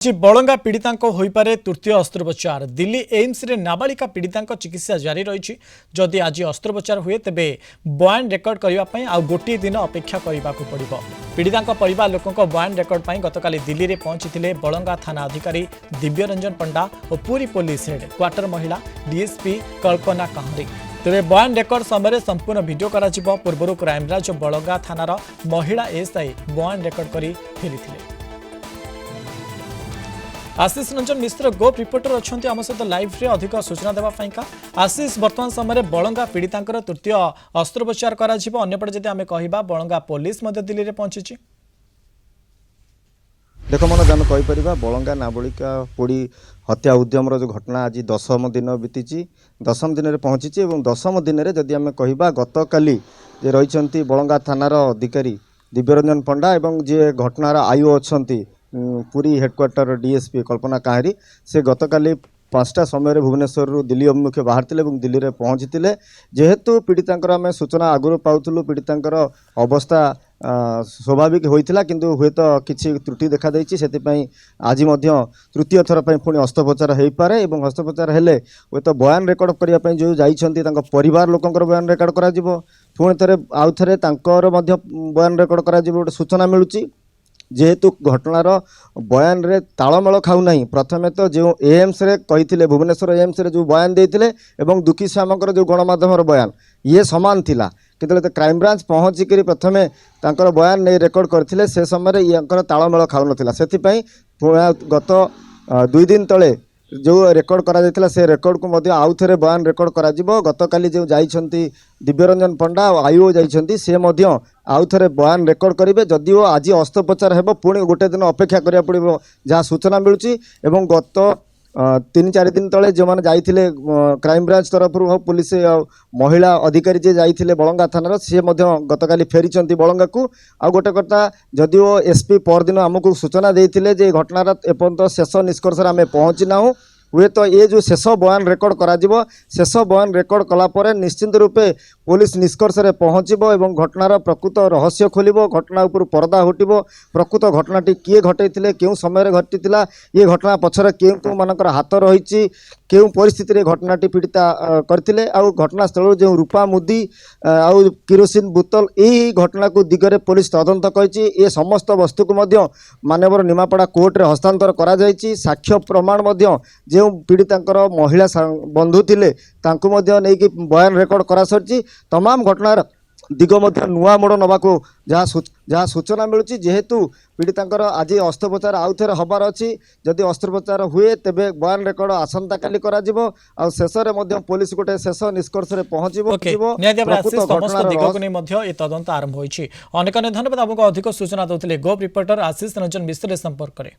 बलंगा पीड़िता होईपारे तृतीय अस्त्रोपचार दिल्ली एम्स रे नाबालिका पीड़िता चिकित्सा जारी रही जदि आज अस्त्रोपचार हुए तेबे बयान रेकर्ड करने आउ गोटे दिन अपेक्षा करने को पड़ो। पीड़िता परिवार लोकों बयान रेकर्ड पर गतकाली दिल्ली में पहुंची बलंगा थाना अधिकारी दिव्यरंजन पंडा और पूरी पुलिस हेड क्वार्टर महिला डीएसपी कल्पना काहरी। तेरे बयान रेकर्ड समय संपूर्ण वीडियो करा पूर्व क्राइमब्रांच बलंगा थानार महिला एसआई बयान रेकर्ड कर फेरी। आशीष रंजन मिश्र गोप रिपोर्टर अच्छा आम सहित लाइव रे अधिक सूचना देवाई। आशीष वर्तमान समय बलंगा पीड़िता तृतीय अस्त्रोपचार करपटे जदि आम कह बलंगा पुलिस दिल्ली में पहुंची। देख मनोज आम कहीपर बलंगा नाबालिका पोड़ी हत्या उद्यम जो घटना आज 10म दिन बीती 10म दिन में पहुंची और 10म दिन में जदि आम कह गतकाली जे रही बलंगा थानार अधिकारी दिव्यरंजन पंडा और जी घटनार आयु अच्छा पूरी हेडक्वार्टर डीएसपी कल्पना काहरी से गतकाली 5टा समय भुवनेश्वर दिल्ली अभिमुखे बाहर दिल्ली में पहुँची जेहेतु पीड़िता आम सूचना आगुरी पाऊँ पीड़िता अवस्था स्वाभाविक होता किंतु हुए तो किसी त्रुटि देखा से आज तृतीय थर पर पुणी अस्त्रोपचार हो पारे और अस्त्रोपचार हेले हुए तो बयान रेकर्ड करने जो जाइछंती परिवार लोकंर बयान रेकर्ड करा पुणी थे आउ थे बयान रेकर्ड करा गोटे सूचना मिलूँ जेहेतु घटनार बयान रे तालमेल खाऊना प्रथमे तो जो एम्स रे कही भुवनेश्वर एम्स रे जो बयान देते एवं दुखी श्यामकर जो गणमाध्यम बयान ये सामान थिला किंतु क्राइमब्रांच पहुँचिक प्रथमे तांकर बयान नहीं रेकर्ड करते से समय ये तालमेल खाऊन से गत 2 दिन तले जो रेकर्ड करा से रेकर्ड को आउ थे बयान रेकर्ड करा गतकाली जो जाइछंती दिव्यरंजन पंडा और आयु जाइछंती से आउ थे बयान रेकर्ड करेंगे जदिओ आज अस्त्रोपचार हेबो पुणी गोटे दिन अपेक्षा करिया पड़िबो जहाँ सूचना मिलूँ एवं गत 3-4 दिन तले जो मैंने जाइथिले क्राइमब्रांच तरफ पुलिस महिला अधिकारी जे जाइथिले बलंगा थानार सी गतकाली फेरी बलंगा को आ गोटे कथा जदिओ एसपी परदिन आमको सूचना देते जे घटनार एपर्यंत शेष निष्कर्ष आम पहुँची ना हुए तो ये जो शेष बयान रेकर्ड करा शेष बयान रेकर्ड कलापर निश्चिंत रूपे पुलिस निष्कर्ष रे पहुँचब और घटनार प्रकृत रहस्य खोल घटना उपर पर्दा हटिब प्रकृत घटनाटी किए घटई क्यों समय घटी ये घटना पछरे क्यों मानकर हाथ रही क्यों परिस्थिति रे घटनाटी पीड़िता करथिले आउ घटनास्थल जो रूपा मुदी आउ किरोसिन बोतल यही घटना को दिगरे पुलिस तदंत कही ये समस्त वस्तु को मानवर निमापड़ा कोर्ट रे हस्तांतर करा जायछि। साक्ष्य प्रमाण जो पीड़ितांकर महिला बंधु थिले तांको मध्य नहीं कि बयान रेकर्ड करा सरछि तमाम घटनार दिग नुआ मोड़ नवाको जहाँ सूचना मिलूँ जेहेतु पीड़ितांकर आज अस्त्रोपचार आउ थे हबार अच्छी जदि अस्त्रोपचार हुए तेबे बयान रेकर्ड आसंता काली करा जिवो आ शेष में पुलिस गोटे शेष निष्कर्ष रे पहुँचबो तदंत आरंभ होइछि। अनेक धन्यवाद। आपको अधिक सूचना देते गोप रिपोर्टर आशीष रंजन मिश्र संपर्क करे।